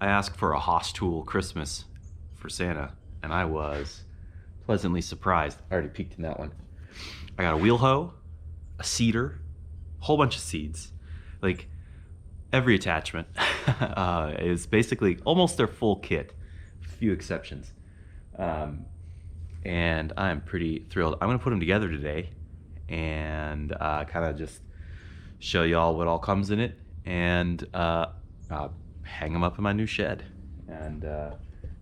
I asked for a Haas tool Christmas for Santa, and I was pleasantly surprised. I already peeked in that one. I got a wheel hoe, a seeder, a whole bunch of seeds. Like, every attachment is basically almost their full kit, a few exceptions. And I'm pretty thrilled. I'm gonna put them together today and kind of just show y'all what all comes in it, and hang them up in my new shed. And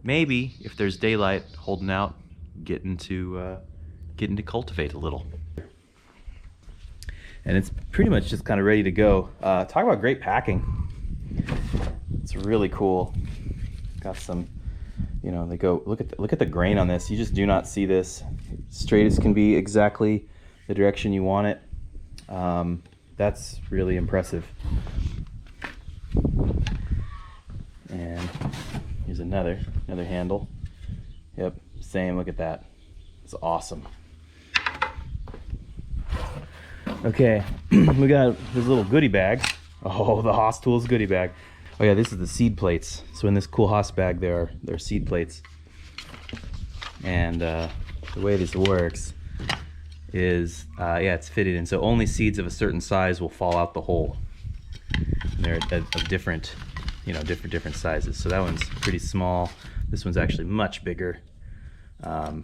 maybe if there's daylight holding out, getting to cultivate a little. And it's pretty much just kind of ready to go. Talk about great packing. It's really cool. Got some, you know, they go, look at the grain on this. You just do not see this. Straight as can be, exactly the direction you want it. That's really impressive. And here's another handle. Yep, same, look at that. It's awesome. Okay, we got this little goodie bag. Oh, the Haas Tools goodie bag. Oh yeah, this is the seed plates. So in this cool Haas bag there are seed plates. And the way this works is, yeah, it's fitted in. So only seeds of a certain size will fall out the hole. And they're of different, you know, different sizes. So that one's pretty small. This one's actually much bigger. Oh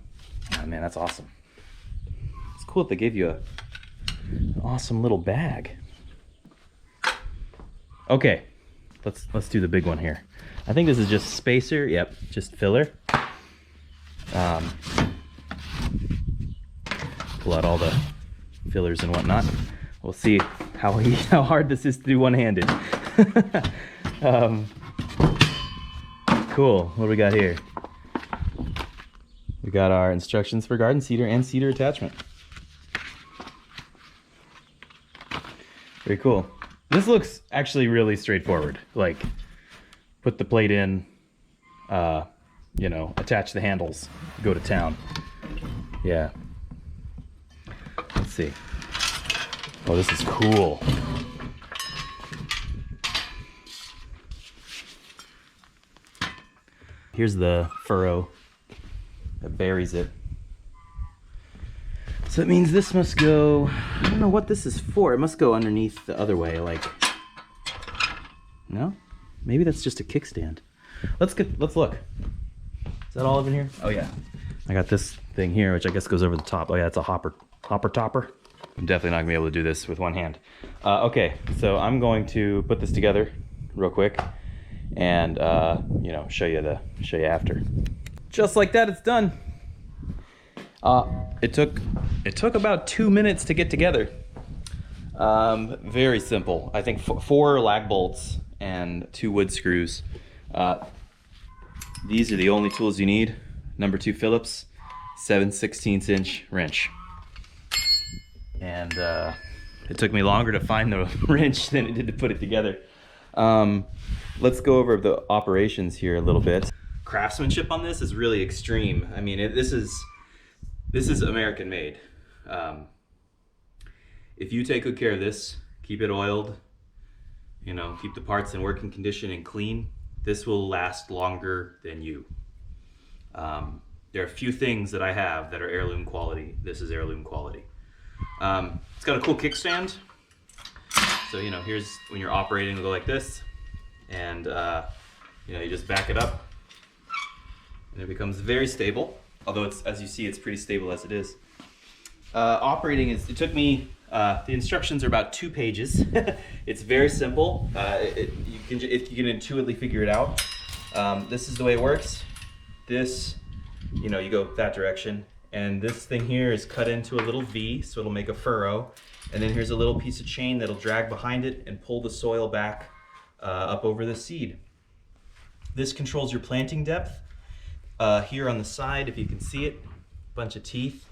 man, that's awesome. It's cool that they gave you an awesome little bag. Okay, let's do the big one here. I think this is just spacer. Yep, just filler. Pull out all the fillers and whatnot. We'll see how hard this is to do one-handed. Cool. What do we got here? We got our instructions for garden seeder and seeder attachment. Very cool. This looks actually really straightforward. Like, put the plate in, you know, attach the handles, go to town. Yeah. Let's see. Oh, this is cool. Here's the furrow that buries it. So it means this must go, I don't know what this is for. It must go underneath the other way, like, no? Maybe that's just a kickstand. Let's look. Is that all of in here? Oh yeah. I got this thing here, which I guess goes over the top. Oh yeah, it's a hopper topper. I'm definitely not gonna be able to do this with one hand. Okay, so I'm going to put this together real quick and you know, show you after. Just like that, it's done. It took about 2 minutes to get together. Very simple. I think 4 lag bolts and 2 wood screws. These are the only tools you need. Number 2 Phillips, 7/16" wrench. And it took me longer to find the wrench than it did to put it together. Let's go over the operations here a little bit. Craftsmanship on this is really extreme. I mean, this is American made. If you take good care of this, keep it oiled, you know, keep the parts in working condition and clean, this will last longer than you. There are a few things that I have that are heirloom quality. This is heirloom quality. It's got a cool kickstand. So, you know, here's when you're operating, it'll go like this. And, you know, you just back it up and it becomes very stable. Although it's, as you see, it's pretty stable as it is. Operating is, it took me, the instructions are about 2 pages. It's very simple. You can intuitively figure it out. This is the way it works. This, you know, you go that direction. And this thing here is cut into a little V, so it'll make a furrow. And then here's a little piece of chain that'll drag behind it and pull the soil back up over the seed. This controls your planting depth. Here on the side, if you can see it, bunch of teeth,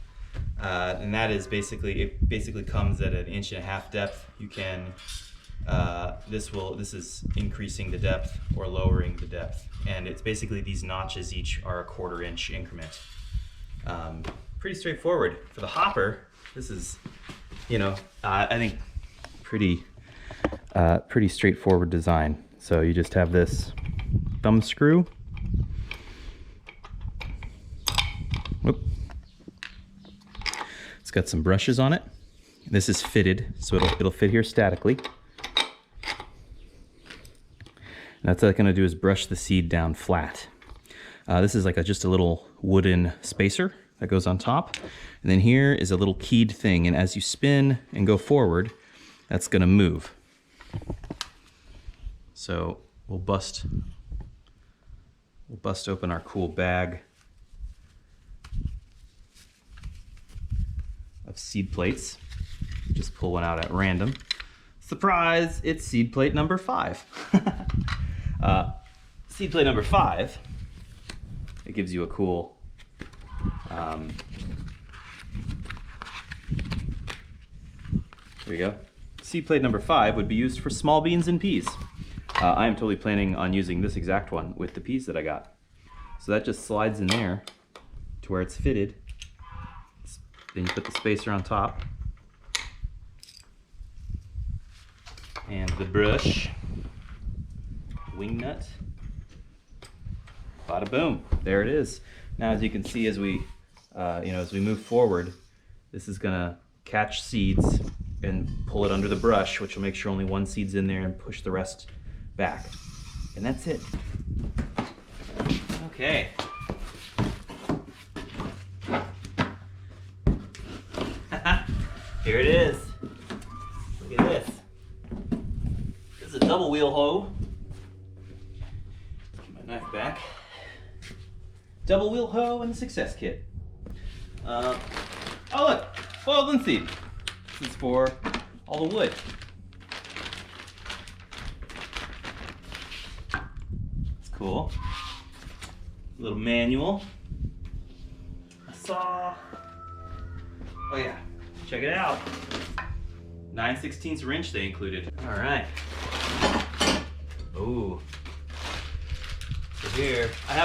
and that is basically, it basically comes at 1.5 inch depth. You can, this is increasing the depth or lowering the depth, and it's basically these notches each are a 1/4 inch increment. Pretty straightforward. For the hopper, this is, you know, I think pretty straightforward design. So you just have this thumb screw. Whoop. It's got some brushes on it. This is fitted, so it'll fit here statically. And that's what I'm gonna do is brush the seed down flat. This is like just a little wooden spacer that goes on top. And then here is a little keyed thing, and as you spin and go forward, that's gonna move. So we'll bust open our cool bag of seed plates. Just pull one out at random. Surprise, it's seed plate number 5. Seed plate number 5, it gives you a cool there you go. Seed plate number 5 would be used for small beans and peas. I am totally planning on using this exact one with the peas that I got. So that just slides in there to where it's fitted. Then you put the spacer on top. And the brush. Wing nut. Bada boom. There it is. Now as you can see, as we as we move forward, this is gonna catch seeds and pull it under the brush, which will make sure only one seed's in there and push the rest back. And that's it. Okay. Here it is. Look at this. This is a double wheel hoe. Get my knife back. Double wheel hoe and the success kit. Oh look, oiled linseed. This is for all the wood. It's cool. A little manual. A saw. Oh yeah, check it out. 9/16 wrench they included. All right. Ooh. So here, I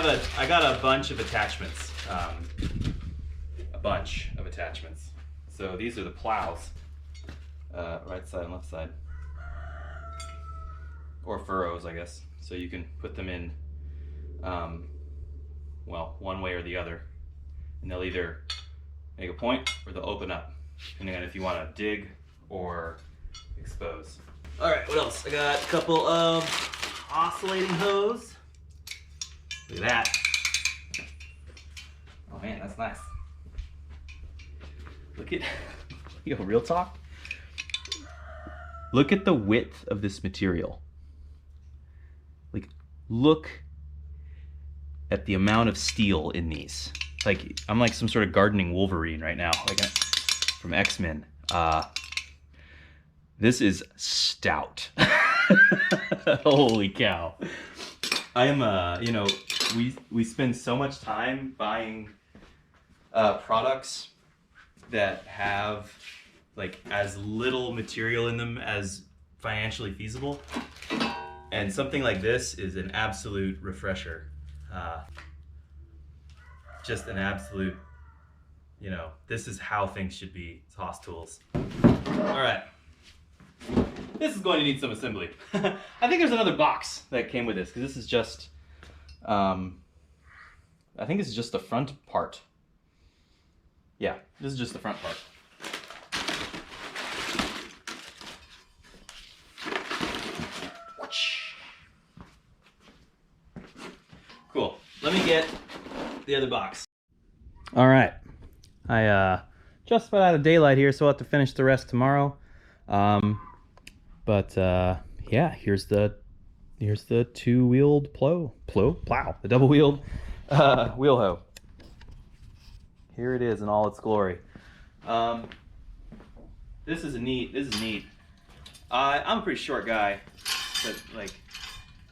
got a bunch of attachments. So these are the plows. Right side and left side. Or furrows, I guess. So you can put them in, well, one way or the other. And they'll either make a point or they'll open up, depending on if you want to dig or expose. All right, what else? I got a couple of oscillating hose. Look at that. Oh man, that's nice. Look at, yo, real talk. Look at the width of this material. Like, look at the amount of steel in these. Like, I'm like some sort of gardening Wolverine right now, like from X-Men. This is stout. Holy cow. I am, you know, we spend so much time buying products that have like as little material in them as financially feasible. And something like this is an absolute refresher. Just an absolute, you know, this is how things should be. It's Haas tools. All right. This is going to need some assembly. I think there's another box that came with this, because this is just, I think this is just the front part. Yeah, this is just the front part. Cool. Let me get the other box. All right. I just about out of daylight here, so I'll have to finish the rest tomorrow. Yeah, here's the two-wheeled plow, the double-wheeled wheel hoe. Here it is in all its glory. This is neat. I'm a pretty short guy, but like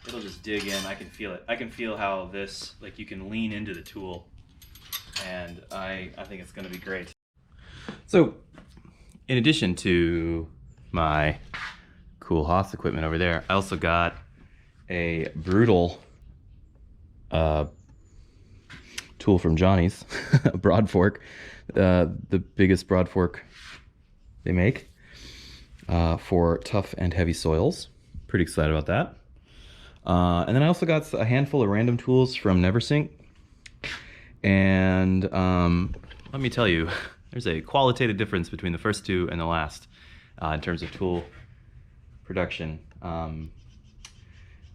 it'll just dig in. I can feel it. I can feel how this, like, you can lean into the tool, and I think it's gonna be great. So, in addition to my cool Haas equipment over there, I also got a brutal tool from Johnny's, a broad fork, the biggest broad fork they make for tough and heavy soils. Pretty excited about that. And then I also got a handful of random tools from Neversink. And let me tell you, there's a qualitative difference between the first two and the last in terms of tool production. I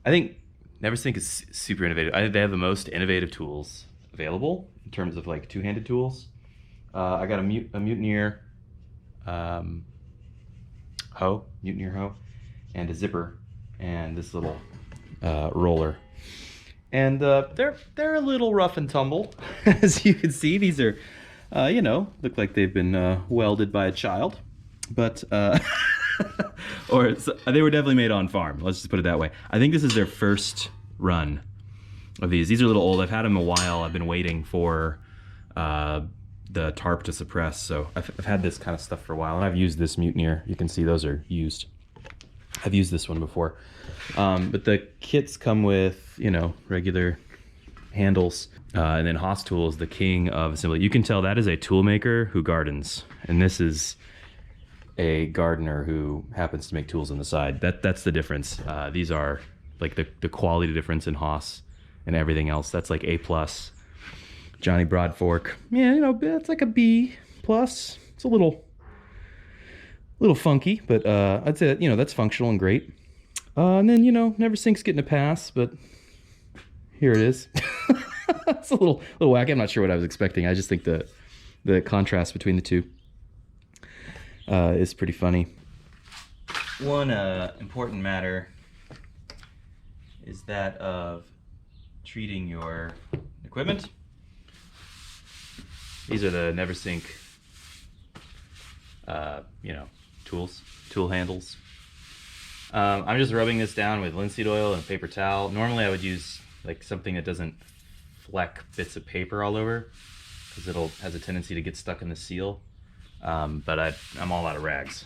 think Neversink is super innovative. I think they have the most innovative tools available in terms of like two-handed tools. I got a Mutineer hoe, and a zipper, and this little roller. And they're a little rough and tumble, as you can see. These are, you know, look like they've been welded by a child, but or they were definitely made on farm. Let's just put it that way. I think this is their first run of these. These are a little old. I've had them a while. I've been waiting for the tarp to suppress, so I've had this kind of stuff for a while, and I've used this Mutineer. You can see those are used. I've used this one before. But the kits come with, you know, regular handles, and then Haas Tool is the king of assembly. You can tell that is a tool maker who gardens, and this is a gardener who happens to make tools on the side. That's the difference. These are like the quality difference in Haas and everything else. That's like A+. Johnny Broadfork, yeah, you know, it's like a B+. It's a little funky, but I'd say that, you know, that's functional and great. And then, you know, Neversink's getting a pass, but here it is. It's a little wacky. I'm not sure what I was expecting. I just think the contrast between the two is pretty funny. One important matter is that of treating your equipment. These are the Neversink, you know, tool handles. I'm just rubbing this down with linseed oil and paper towel. Normally I would use like something that doesn't fleck bits of paper all over, because has a tendency to get stuck in the seal. But I'm all out of rags.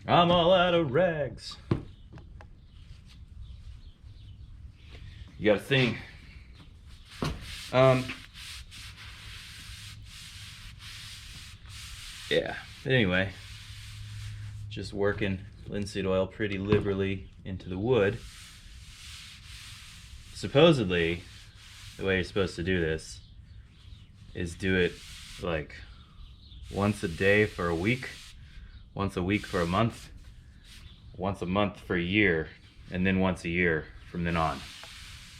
I'm all out of rags. You got a thing. Yeah, but anyway, just working linseed oil pretty liberally into the wood. Supposedly, the way you're supposed to do this is do it like once a day for a week, once a week for a month, once a month for a year, and then once a year from then on.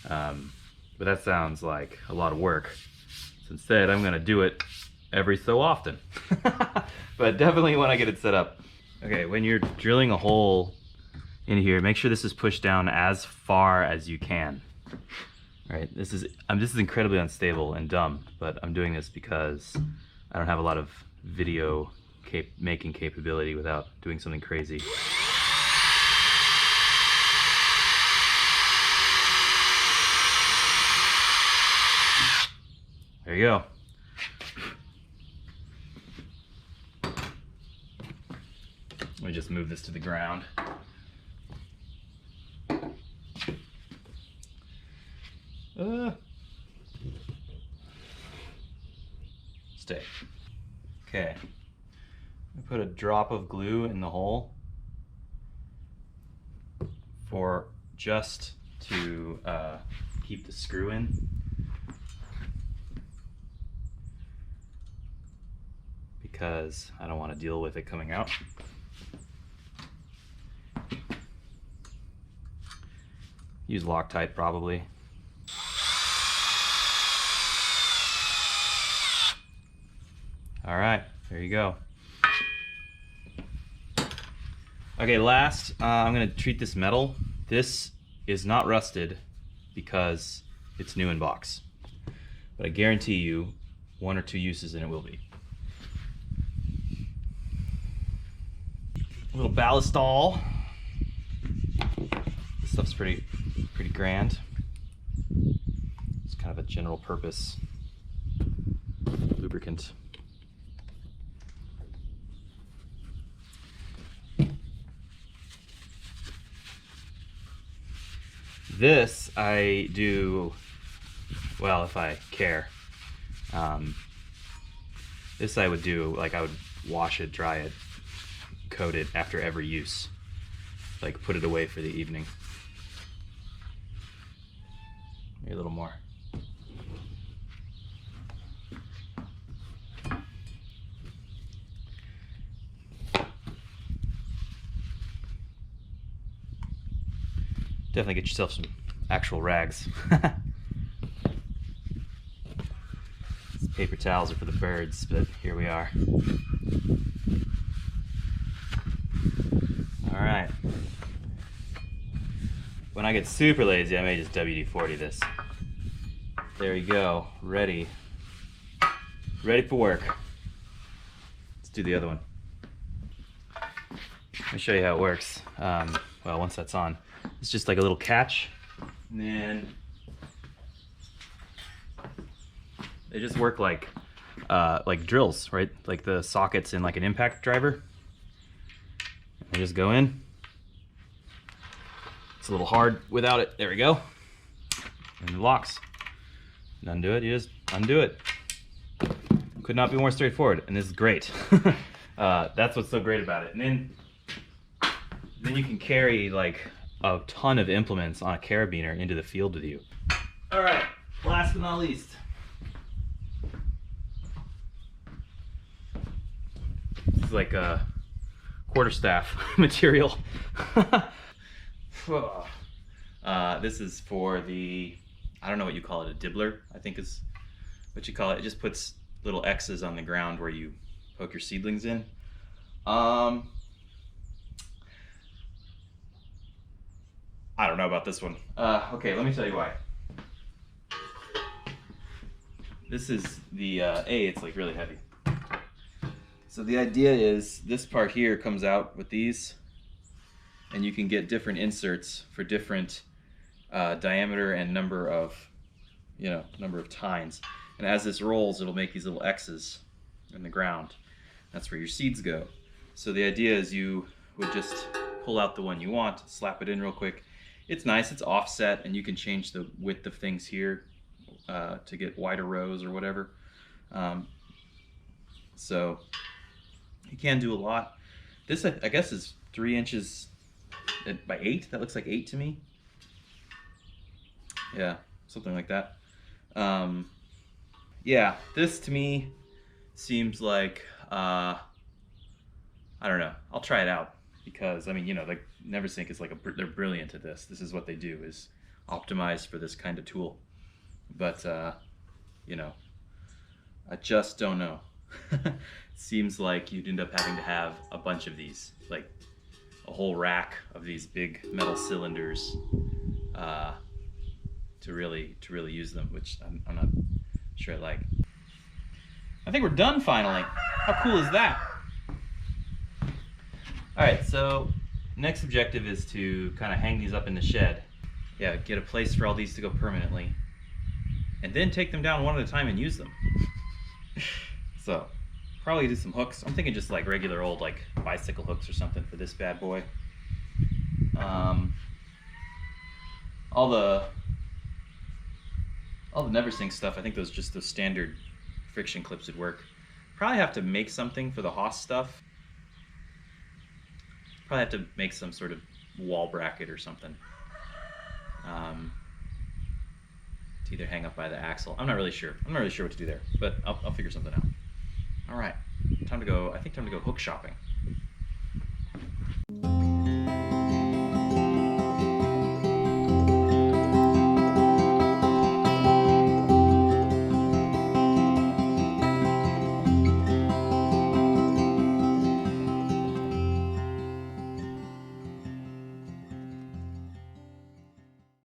But that sounds like a lot of work. So instead, I'm gonna do it every so often. But definitely when I get it set up. Okay, when you're drilling a hole in here, make sure this is pushed down as far as you can. All right, this is incredibly unstable and dumb, but I'm doing this because I don't have a lot of video making capability without doing something crazy. There you go. Let me just move this to the ground. Stay. Okay. I put a drop of glue in the hole for just to keep the screw in. Because I don't want to deal with it coming out. Use Loctite probably. All right, there you go. Okay, last, I'm gonna treat this metal. This is not rusted because it's new in box. But I guarantee you, 1 or 2 uses and it will be. A little ballistol. This stuff's pretty grand. It's kind of a general purpose lubricant. This I do, well, if I care. This I would do, like I would wash it, dry it, coat it after every use. Like put it away for the evening. Maybe a little more. Definitely get yourself some actual rags. These paper towels are for the birds, but here we are. All right. When I get super lazy, I may just WD-40 this. There you go, ready. Ready for work. Let's do the other one. Let me show you how it works. Well, once that's on, it's just like a little catch, and then they just work like drills, right? Like the sockets in like an impact driver. They just go in. It's a little hard without it. There we go. And it locks. And undo it, you just undo it. Could not be more straightforward, and this is great. That's what's so great about it. And then you can carry like a ton of implements on a carabiner into the field with you. All right, last but not least. This is like a quarterstaff material. This is for the, I don't know what you call it, a dibbler, I think is what you call it. It just puts little X's on the ground where you poke your seedlings in. I don't know about this one. Okay, let me tell you why. This is the, it's like really heavy. So the idea is this part here comes out with these, and you can get different inserts for different diameter and number of tines. And as this rolls, it'll make these little X's in the ground. That's where your seeds go. So the idea is you would just pull out the one you want, slap it in real quick. It's nice, it's offset, and you can change the width of things here to get wider rows or whatever. So you can do a lot. This I guess is 3 inches by 8. That looks like 8 to me. Yeah, something like that. Yeah, this to me seems like, I don't know. I'll try it out because, I mean, you know, like Neversink is like they're brilliant at this. This is what they do, is optimize for this kind of tool. But, you know, I just don't know. Seems like you'd end up having to have a bunch of these, like a whole rack of these big metal cylinders to really use them, which I'm not sure I like. I think we're done finally. How cool is that? All right, so next objective is to kind of hang these up in the shed. Yeah, get a place for all these to go permanently, and then take them down one at a time and use them. So probably do some hooks. I'm thinking just like regular old like bicycle hooks or something for this bad boy. All the Neversink stuff, I think those standard friction clips would work. Probably have to make something for the Haas stuff. Probably have to make some sort of wall bracket or something to either hang up by the axle. I'm not really sure. What to do there, but I'll figure something out. All right, time to go. I think time to go hook shopping.